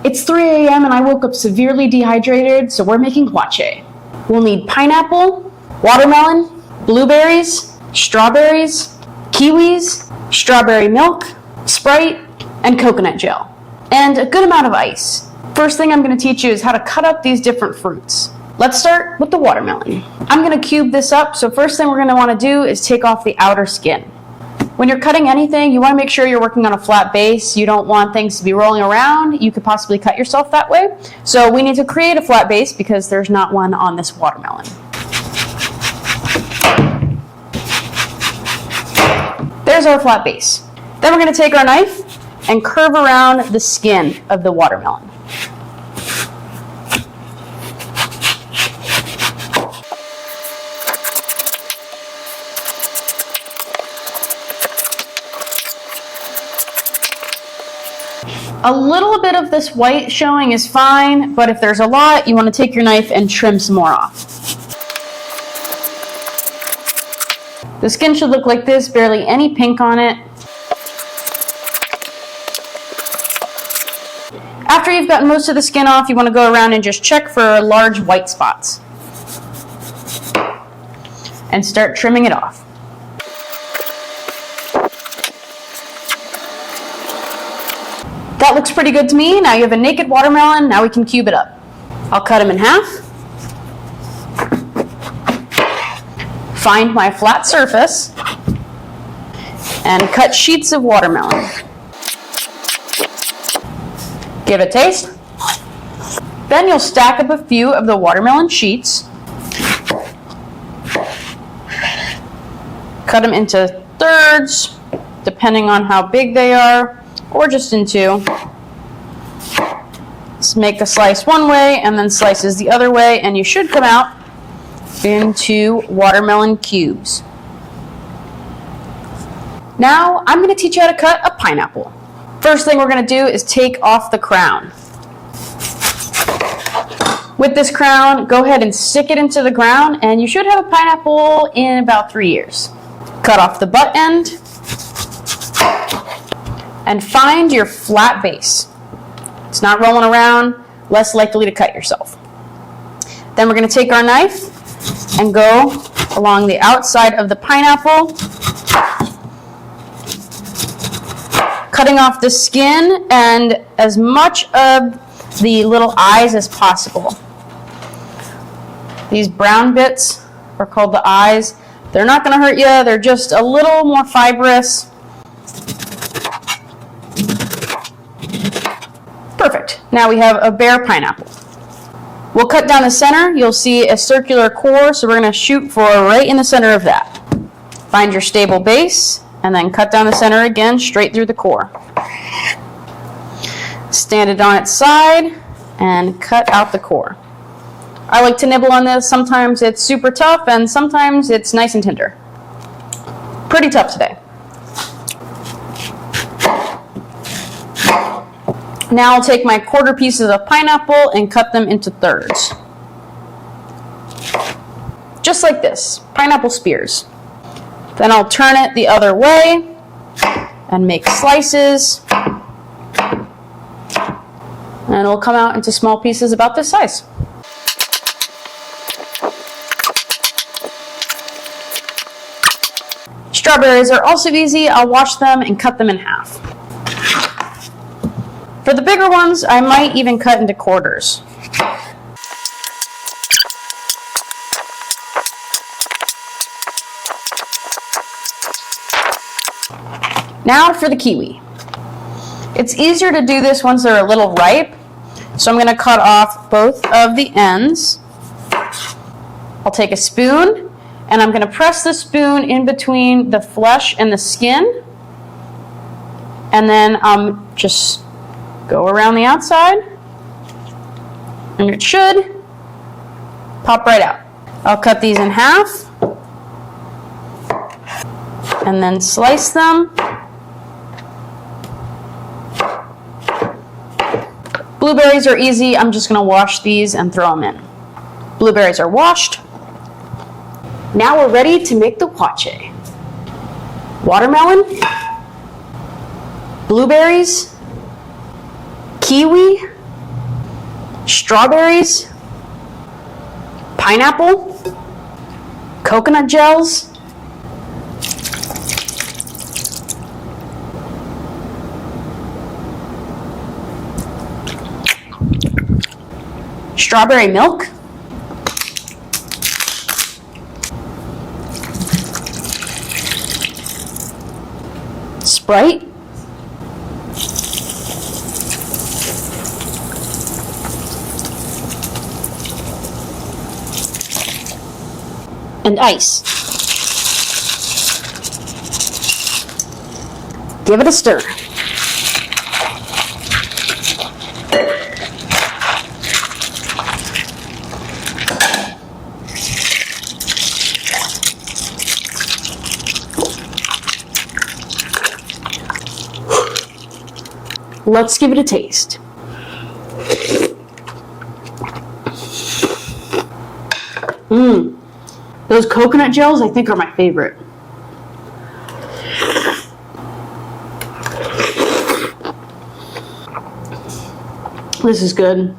It's 3 a.m. and I woke up severely dehydrated, so we're making hwachae. We'll need pineapple, watermelon, blueberries, strawberries, kiwis, strawberry milk, Sprite, and coconut gel, and a good amount of ice. First thing I'm going to teach you is how to cut up these different fruits. Let's start with the watermelon. I'm going to cube this up, so first thing we're going to want to do is take off the outer skin. When you're cutting anything, you want to make sure you're working on a flat base. You don't want things to be rolling around. You could possibly cut yourself that way. So we need to create a flat base because there's not one on this watermelon. There's our flat base. Then we're going to take our knife and curve around the skin of the watermelon. A little bit of this white showing is fine, but if there's a lot, you want to take your knife and trim some more off. The skin should look like this, barely any pink on it. After you've gotten most of the skin off, you want to go around and just check for large white spots. And start trimming it off. That looks pretty good to me. Now you have a naked watermelon. Now we can cube it up. I'll cut them in half. Find my flat surface and cut sheets of watermelon. Give it a taste. Then you'll stack up a few of the watermelon sheets. Cut them into thirds, depending on how big they are, or just in two. Let's make a slice one way and then slices the other way, and you should come out into watermelon cubes. Now I'm going to teach you how to cut a pineapple. First thing we're going to do is take off the crown. With this crown, go ahead and stick it into the ground, and you should have a pineapple in about 3 years. Cut off the butt end. And find your flat base. It's not rolling around, less likely to cut yourself. Then we're going to take our knife and go along the outside of the pineapple, cutting off the skin and as much of the little eyes as possible. These brown bits are called the eyes. They're not going to hurt you, they're just a little more fibrous. Perfect. Now we have a bare pineapple. We'll cut down the center. You'll see a circular core, so we're going to shoot for right in the center of that. Find your stable base, and then cut down the center again, straight through the core. Stand it on its side, and cut out the core. I like to nibble on this. Sometimes it's super tough, and sometimes it's nice and tender. Pretty tough today. Now I'll take my quarter pieces of pineapple and cut them into thirds. Just like this, pineapple spears. Then I'll turn it the other way and make slices. And it'll come out into small pieces about this size. Strawberries are also easy. I'll wash them and cut them in half. For the bigger ones, I might even cut into quarters. Now for the kiwi. It's easier to do this once they're a little ripe, so I'm going to cut off both of the ends. I'll take a spoon, and I'm going to press the spoon in between the flesh and the skin, and then just go around the outside, and it should pop right out. I'll cut these in half, and then slice them. Blueberries are easy. I'm just going to wash these and throw them in. Blueberries are washed. Now we're ready to make the hwachae. Watermelon, blueberries, kiwi, strawberries, pineapple, coconut gels, strawberry milk, Sprite, and ice. Give it a stir. Let's give it a taste. Those coconut gels, I think, are my favorite. This is good.